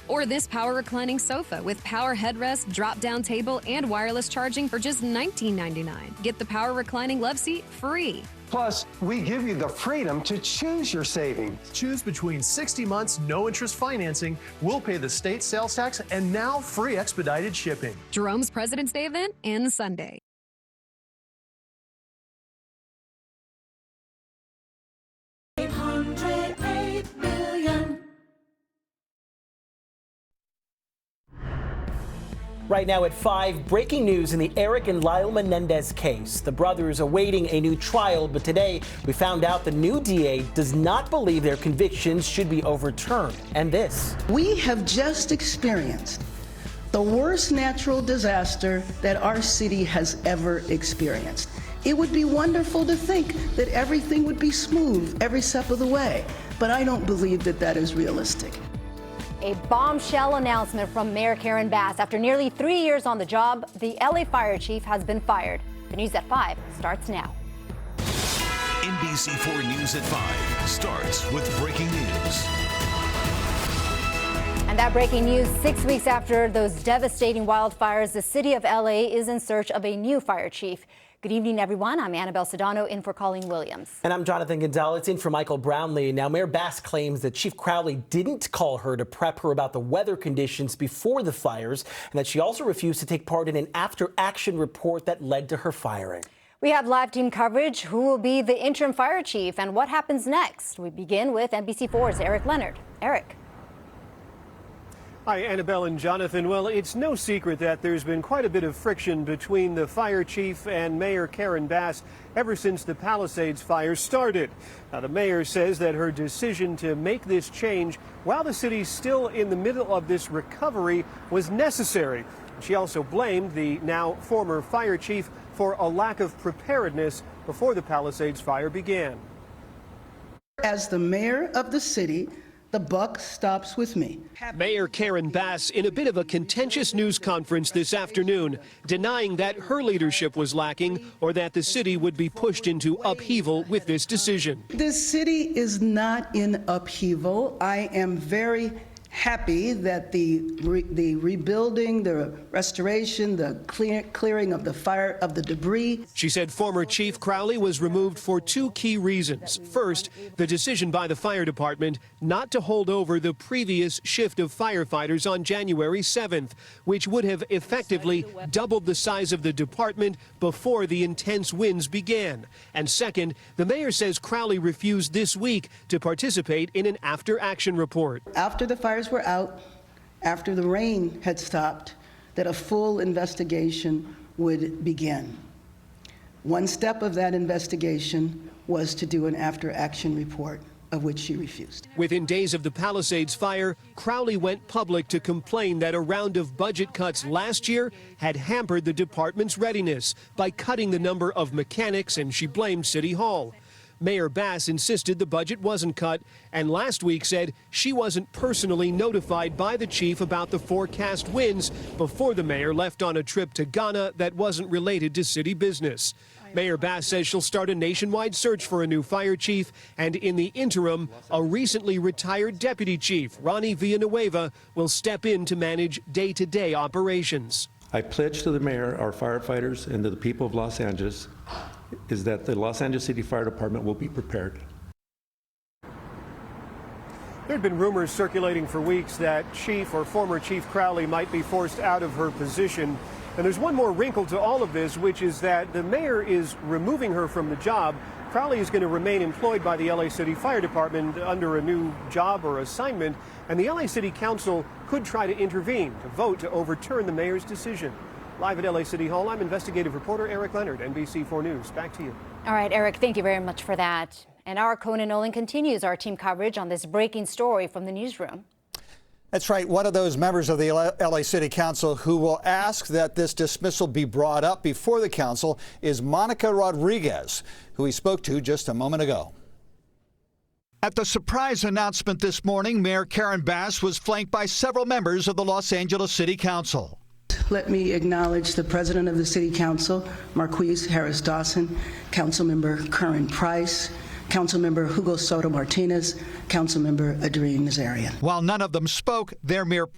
Or this power reclining sofa with power headrest, drop-down table, and wireless charging for just $19.99. Get the power reclining love seat free. Plus, we give you the freedom to choose your savings. Choose between 60 months, no interest financing. We'll pay the state sales tax and now free expedited shipping. Jerome's President's Day event ends Sunday. Right now at 5, breaking news in the Eric and Lyle Menendez case. The brothers are awaiting a new trial, but today we found out the new DA does not believe their convictions should be overturned. And this. We have just experienced the worst natural disaster that our city has ever experienced. It would be wonderful to think that everything would be smooth every step of the way, but I don't believe that that is realistic. A bombshell announcement from Mayor Karen Bass. After nearly 3 years on the job, the LA fire chief has been fired. The News at 5 starts now. NBC4 News at 5 starts with breaking news. And that breaking news, 6 weeks after those devastating wildfires, the city of LA is in search of a new fire chief. Good evening, everyone. I'm Annabelle Sedano, in for Colleen Williams. And I'm Jonathan Gonzalez, in for Michael Brownlee. Now, Mayor Bass claims that Chief Crowley didn't call her to prep her about the weather conditions before the fires, and that she also refused to take part in an after-action report that led to her firing. We have live team coverage. Who will be the interim fire chief and what happens next? We begin with NBC4's Eric Leonard. Eric. Hi, Annabelle and Jonathan. Well, it's no secret that there's been quite a bit of friction between the fire chief and Mayor Karen Bass ever since the Palisades fire started. Now, the mayor says that her decision to make this change while the city's still in the middle of this recovery was necessary. She also blamed the now former fire chief for a lack of preparedness before the Palisades fire began. As the mayor of the city, the buck stops with me. Mayor Karen Bass in a bit of a contentious news conference this afternoon, denying that her leadership was lacking or that the city would be pushed into upheaval with this decision. This city is not in upheaval. I am very happy that the rebuilding, the restoration, the clearing of the fire, of the debris. She said former Chief Crowley was removed for 2 key reasons. First, the decision by the fire department not to hold over the previous shift of firefighters on January 7th, which would have effectively doubled the size of the department before the intense winds began. And second, the mayor says Crowley refused this week to participate in an after-action report. After the fires were out, after the rain had stopped, that a full investigation would begin. One step of that investigation was to do an after-action report, of which she refused. Within days of the Palisades fire, Crowley went public to complain that a round of budget cuts last year had hampered the department's readiness by cutting the number of mechanics, and she blamed City Hall. Mayor Bass insisted the budget wasn't cut, and last week said she wasn't personally notified by the chief about the forecast winds before the mayor left on a trip to Ghana that wasn't related to city business. Mayor Bass says she'll start a nationwide search for a new fire chief, and in the interim, a recently retired deputy chief, Ronnie Villanueva, will step in to manage day-to-day operations. I pledge to the mayor, our firefighters, and to the people of Los Angeles is that the Los Angeles City Fire Department will be prepared. There had been rumors circulating for weeks that Chief or former Chief Crowley might be forced out of her position. And there's one more wrinkle to all of this, which is that the mayor is removing her from the job. Crowley is going to remain employed by the LA City Fire Department under a new job or assignment, and the LA City Council could try to intervene to vote to overturn the mayor's decision. Live at LA City Hall, I'm investigative reporter Eric Leonard, NBC4 News. Back to you. All right, Eric, thank you very much for that. And our Conan Nolan continues our team coverage on this breaking story from the newsroom. That's right. One of those members of the LA City Council who will ask that this dismissal be brought up before the council is Monica Rodriguez, who we spoke to just a moment ago. At the surprise announcement this morning, Mayor Karen Bass was flanked by several members of the Los Angeles City Council. Let me acknowledge the President of the City Council, Marquise Harris Dawson, Councilmember Curran Price, Councilmember Hugo Soto Martinez, Councilmember Adrienne Nazarian. While none of them spoke, their mere